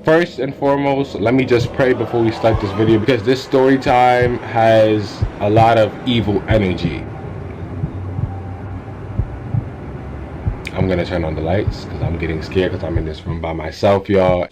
First and foremost, let me just pray before we start this video, because this story time has a lot of evil energy. I'm gonna turn on the lights because I'm getting scared because I'm in this room by myself, y'all.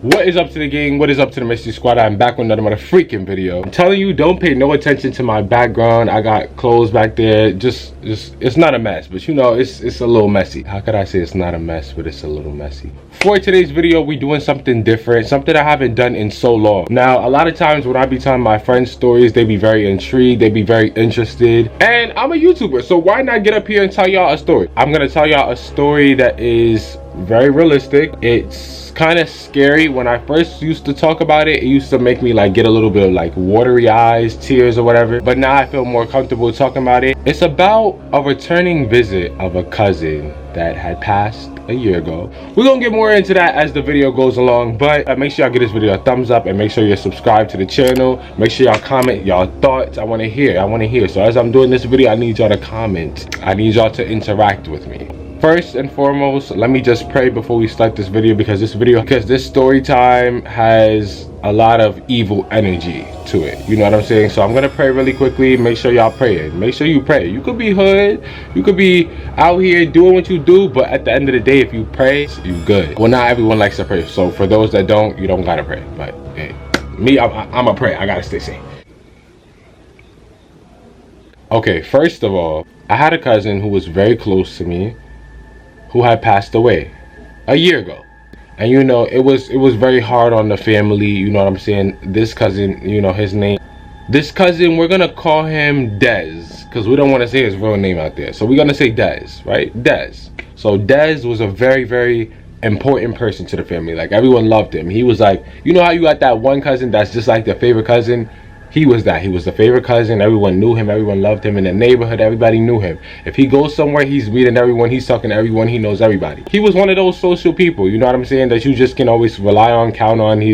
What is up to the gang? What is up to the Mystery Squad? I'm back with another freaking video. I'm telling you, don't pay no attention to my background. I got clothes back there. Just it's not a mess, but you know, it's a little messy. How could I say it's not a mess, but it's a little messy? For today's video, we doing something different, something I haven't done in so long. Now, a lot of times when I be telling my friends stories, they be very intrigued, they be very interested. And I'm a YouTuber, so why not get up here and tell y'all a story? I'm gonna tell y'all a story that is very realistic. It's kind of scary. When I first used to talk about it, it used to make me like get a little bit of like watery eyes, tears or whatever, but now I feel more comfortable talking about it. It's about a returning visit of a cousin that had passed a year ago. We're gonna get more into that as the video goes along, but make sure y'all give this video a thumbs up and make sure you're subscribed to the channel. Make sure y'all comment y'all thoughts. I want to hear. So as I'm doing this video, I need y'all to comment. I need y'all to interact with me. First and foremost, let me just pray before we start this video, because this story time has a lot of evil energy to it. You know what I'm saying? So I'm gonna pray really quickly. Make sure y'all pray. Make sure you pray. You could be hood, you could be out here doing what you do, but at the end of the day, if you pray, you good. Well, not everyone likes to pray. So for those that don't, you don't gotta pray. But hey, me, I'm a pray. I gotta stay safe. Okay, first of all, I had a cousin who was very close to me, who had passed away a year ago. And you know, it was very hard on the family. You know what I'm saying? This cousin, you know his name, this cousin, we're gonna call him Dez, because we don't want to say his real name out there, so we're gonna say Dez, right? Dez. So Dez was a very, very important person to the family. Like, everyone loved him. He was like, you know how you got that one cousin that's just like the favorite cousin? He was that. He was the favorite cousin. Everyone knew him. Everyone loved him. In the neighborhood, everybody knew him. If he goes somewhere, he's meeting everyone. He's talking to everyone. He knows everybody. He was one of those social people, you know what I'm saying, that you just can always rely on, count on. He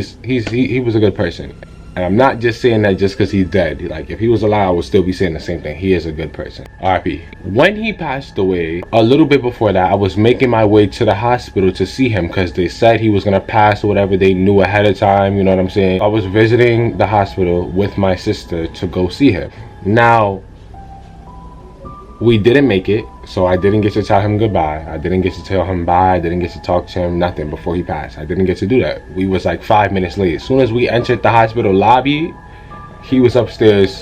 was a good person. And I'm not just saying that just because he's dead. Like, if he was alive, I would still be saying the same thing. He is a good person. R.I.P. When he passed away, a little bit before that, I was making my way to the hospital to see him, because they said he was going to pass or whatever. They knew ahead of time, you know what I'm saying? I was visiting the hospital with my sister to go see him. Now, we didn't make it, so I didn't get to tell him goodbye. I didn't get to tell him bye. I didn't get to talk to him, nothing before he passed. I didn't get to do that. We was like 5 minutes late. As soon as we entered the hospital lobby, he was upstairs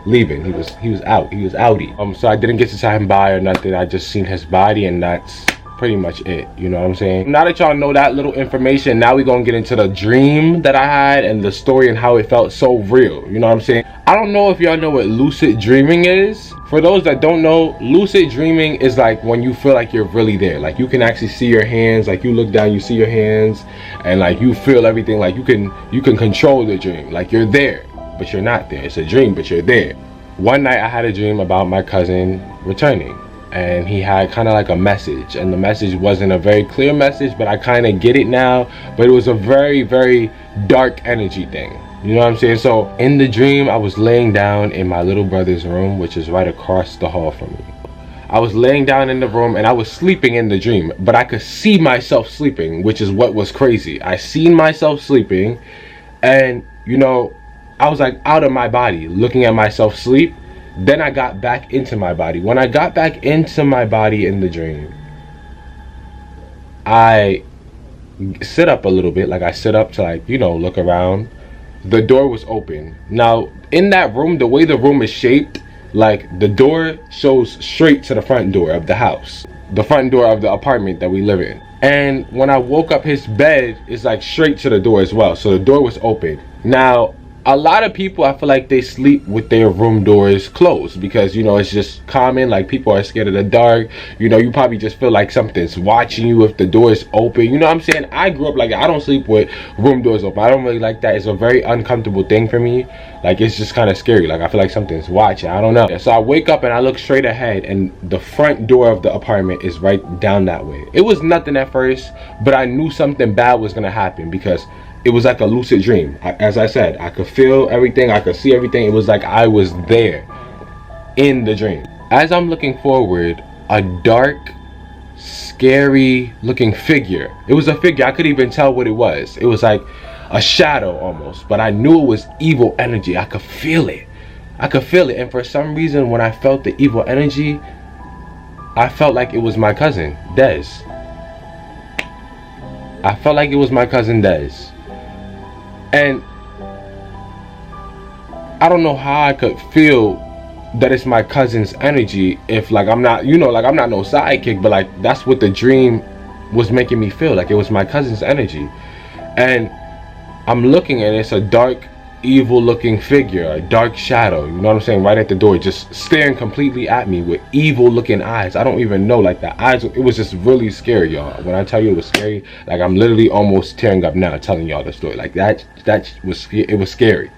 leaving. He was out. He was outie. So I didn't get to tell him bye or nothing. I just seen his body, and that's pretty much it. You know what I'm saying? Now that y'all know that little information, now we gonna get into the dream that I had and the story and how it felt so real. You know what I'm saying? I don't know if y'all know what lucid dreaming is. For those that don't know, lucid dreaming is like when you feel like you're really there. Like, you can actually see your hands. Like, you look down, you see your hands, and like you feel everything. Like, you can control the dream. Like, you're there, but you're not there. It's a dream, but you're there. One night I had a dream about my cousin returning, and he had kind of like a message, and the message wasn't a very clear message, but I kind of get it now. But it was a very, very dark energy thing. You know what I'm saying? So in the dream, I was laying down in my little brother's room, which is right across the hall from me. I was laying down in the room, and I was sleeping in the dream, but I could see myself sleeping, which is what was crazy. I seen myself sleeping, and you know, I was like out of my body looking at myself sleep. Then I got back into my body. When I got back into my body in the dream, I sit up a little bit. Like, I sit up to, like, you know, look around. The door was open. Now, in that room, the way the room is shaped, like, the door shows straight to the front door of the house. The front door of the apartment that we live in. And when I woke up, his bed is like straight to the door as well. So the door was open. Now, a lot of people, I feel like they sleep with their room doors closed, because, you know, it's just common. Like, people are scared of the dark. You know, you probably just feel like something's watching you if the door is open. You know what I'm saying? I grew up like, I don't sleep with room doors open. I don't really like that. It's a very uncomfortable thing for me. Like, it's just kind of scary. Like, I feel like something's watching. I don't know. So I wake up and I look straight ahead, and the front door of the apartment is right down that way. It was nothing at first, but I knew something bad was going to happen, because it was like a lucid dream. As I said, I could feel everything, I could see everything. It was like I was there in the dream. As I'm looking forward, a dark, scary looking figure. It was a figure, I couldn't even tell what it was. It was like a shadow almost, but I knew it was evil energy. I could feel it. I could feel it. And for some reason, when I felt the evil energy, I felt like it was my cousin, Des. I felt like it was my cousin, Des. And I don't know how I could feel that it's my cousin's energy if, like, I'm not, you know, like, I'm not no sidekick, but like, that's what the dream was making me feel, like it was my cousin's energy. And I'm looking and it's a dark, evil looking figure, a dark shadow, you know what I'm saying, right at the door, just staring completely at me with evil looking eyes. I don't even know, like, the eyes, it was just really scary, y'all. When I tell you it was scary, like, I'm literally almost tearing up now telling y'all the story. Like, that was, it was scary.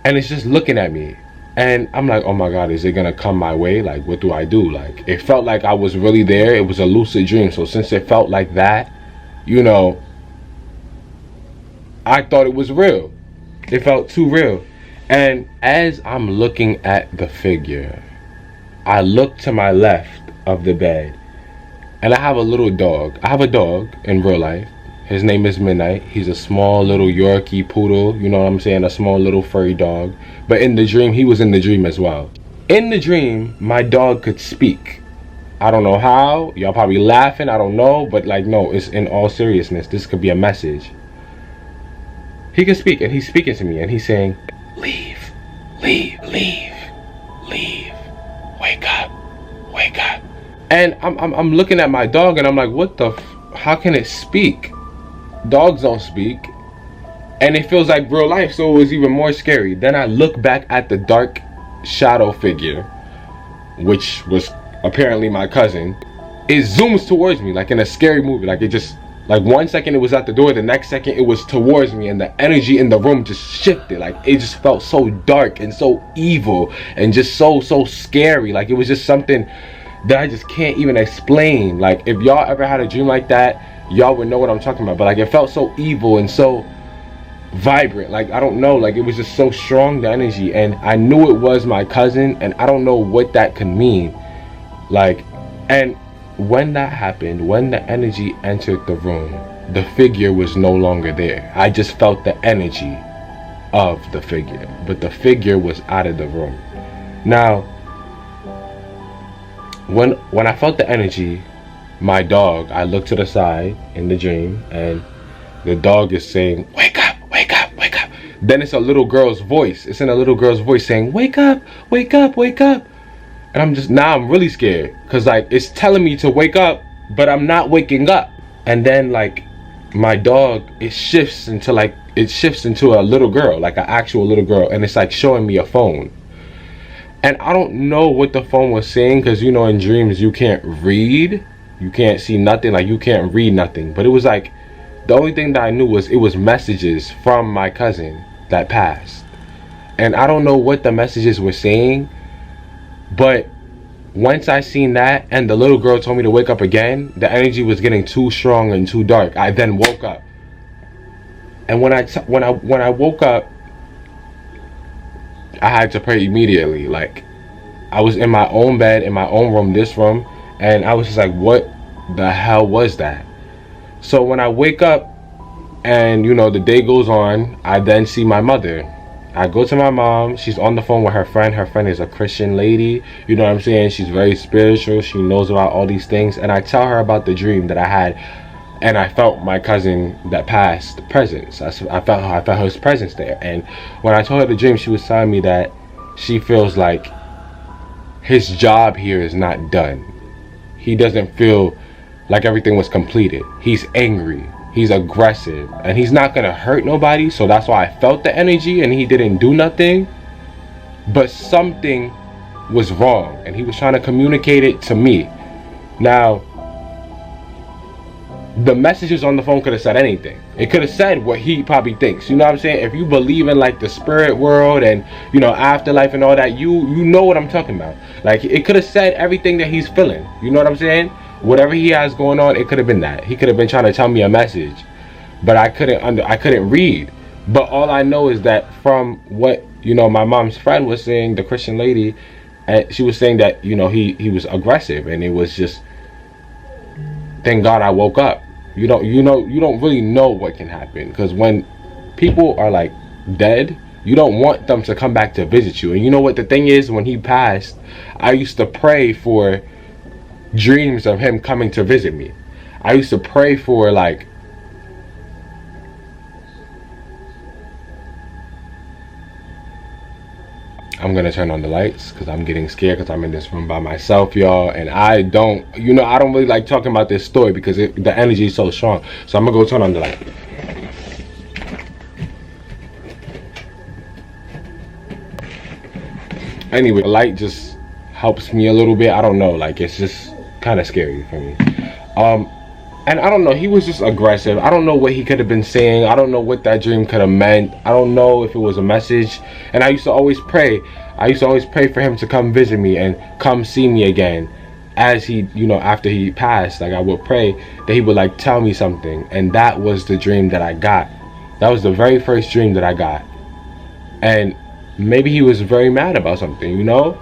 And it's just looking at me. And I'm like, oh my God, is it gonna come my way? Like, what do I do? Like, it felt like I was really there. It was a lucid dream. So since it felt like that, you know, I thought it was real. It felt too real. And as I'm looking at the figure, I look to my left of the bed and I have a little dog. I have a dog in real life. His name is Midnight. He's a small little Yorkie poodle, you know what I'm saying, a small little furry dog. But in the dream, he was in the dream as well. In the dream, my dog could speak. I don't know how. Y'all probably laughing, I don't know. But like, no, it's in all seriousness. This could be a message. He can speak, and he's speaking to me, and he's saying, leave, leave, leave, leave, wake up, wake up. And I'm looking at my dog, and I'm like, what the how can it speak? Dogs don't speak. And it feels like real life, so it was even more scary. Then I look back at the dark shadow figure, which was apparently my cousin. It zooms towards me like in a scary movie. Like, it just, like, 1 second it was at the door, the next second it was towards me, and the energy in the room just shifted. Like, it just felt so dark and so evil and just so scary. Like, it was just something that I just can't even explain. Like, if y'all ever had a dream like that, y'all would know what I'm talking about. But like, it felt so evil and so vibrant. Like, I don't know, like, it was just so strong, the energy. And I knew it was my cousin, and I don't know what that could mean. Like, and when that happened, when the energy entered the room, the figure was no longer there. I just felt the energy of the figure, but the figure was out of the room. Now, when I felt the energy, my dog, I looked to the side in the dream, and the dog is saying, wake up, wake up, wake up. Then it's a little girl's voice. It's in a little girl's voice saying, wake up, wake up, wake up. And I'm just, now I'm really scared, because like, it's telling me to wake up, but I'm not waking up. And then like, my dog, it shifts into a little girl, like an actual little girl, and it's like showing me a phone. And I don't know what the phone was saying, because you know, in dreams you can't read, you can't see nothing, like you can't read nothing. But it was like, the only thing that I knew was it was messages from my cousin that passed. And I don't know what the messages were saying, but once I seen that and the little girl told me to wake up again, the energy was getting too strong and too dark. I then woke up. And when I woke up, I had to pray immediately. Like, I was in my own bed, in my own room, this room, and I was just like, what the hell was that? So when I wake up and, you know, the day goes on, I then see my mother. I go to my mom. She's on the phone with her friend. Her friend is a Christian lady. You know what I'm saying? She's very spiritual. She knows about all these things. And I tell her about the dream that I had. And I felt my cousin that passed presence. I felt his presence there. And when I told her the dream, she was telling me that she feels like his job here is not done. He doesn't feel like everything was completed. He's angry. He's aggressive, and he's not gonna hurt nobody. So that's why I felt the energy, and he didn't do nothing. But something was wrong, and he was trying to communicate it to me. Now, the messages on the phone could have said anything. It could have said what he probably thinks. You know what I'm saying? If you believe in like the spirit world and, you know, afterlife and all that, you know what I'm talking about. Like, it could have said everything that he's feeling. You know what I'm saying? Whatever he has going on, it could have been that. He could have been trying to tell me a message, but I couldn't read. But all I know is that from what, you know, my mom's friend was saying, the Christian lady, And she was saying that, you know, he was aggressive, and it was just, thank God I woke up. You don't really know what can happen, because when people are like dead, you don't want them to come back to visit you. And you know what the thing is, when he passed, I used to pray for dreams of him coming to visit me. I used to pray for, like, I'm gonna turn on the lights because I'm getting scared, because I'm in this room by myself, y'all, and I don't really like talking about this story because the energy is so strong. So I'm gonna go turn on the light. Anyway, the light just helps me a little bit. I don't know, like, it's just kind of scary for me. And I don't know, he was just aggressive. I don't know what he could have been saying. I don't know what that dream could have meant. I don't know if it was a message. And I used to always pray. I used to always pray for him to come visit me and come see me again. As he, you know, after he passed, like, I would pray that he would, like, tell me something. And that was the dream that I got. That was the very first dream that I got. And maybe he was very mad about something, you know?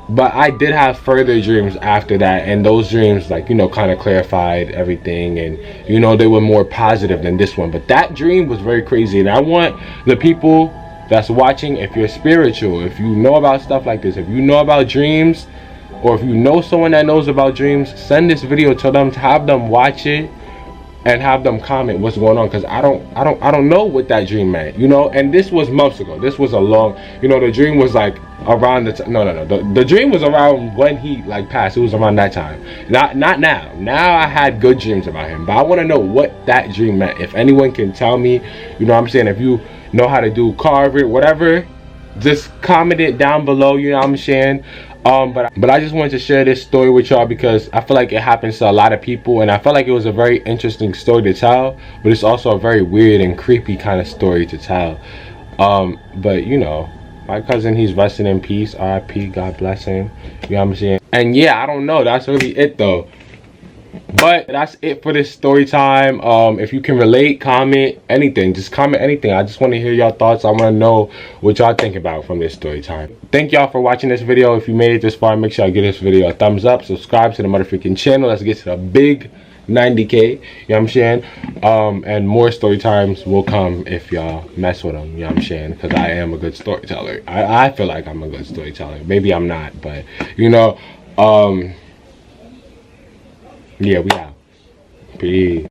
But I did have further dreams after that, and those dreams, like, you know, kind of clarified everything, and, you know, they were more positive than this one. But that dream was very crazy, and I want the people that's watching, if you're spiritual, if you know about stuff like this, if you know about dreams, or if you know someone that knows about dreams, send this video to them, to have them watch it and have them comment what's going on, because I don't know what that dream meant, you know. And this was months ago. This was a long, you know, the dream was like around the dream was around when he, like, passed. It was around that time, not now. I had good dreams about him, but I want to know what that dream meant. If anyone can tell me, you know what I'm saying, if you know how to do carver, whatever, just comment it down below, you know what I'm saying. But I just wanted to share this story with y'all because I feel like it happens to a lot of people, and I felt like it was a very interesting story to tell, but it's also a very weird and creepy kind of story to tell. But, you know, my cousin, he's resting in peace, RIP, God bless him, you know what I'm saying. And yeah, I don't know, that's really it though. But that's it for this story time. If you can relate, comment anything, just comment anything. I just want to hear y'all thoughts. I want to know what y'all think about from this story time. Thank y'all for watching this video. If you made it this far, make sure I give this video a thumbs up, subscribe to the motherfucking channel. Let's get to the big 90K, you know what I'm saying. And more story times will come if y'all mess with them, you know what I'm saying, because I am a good storyteller. I feel like I'm a good storyteller. Maybe I'm not, but, you know, yeah, we out. Peace.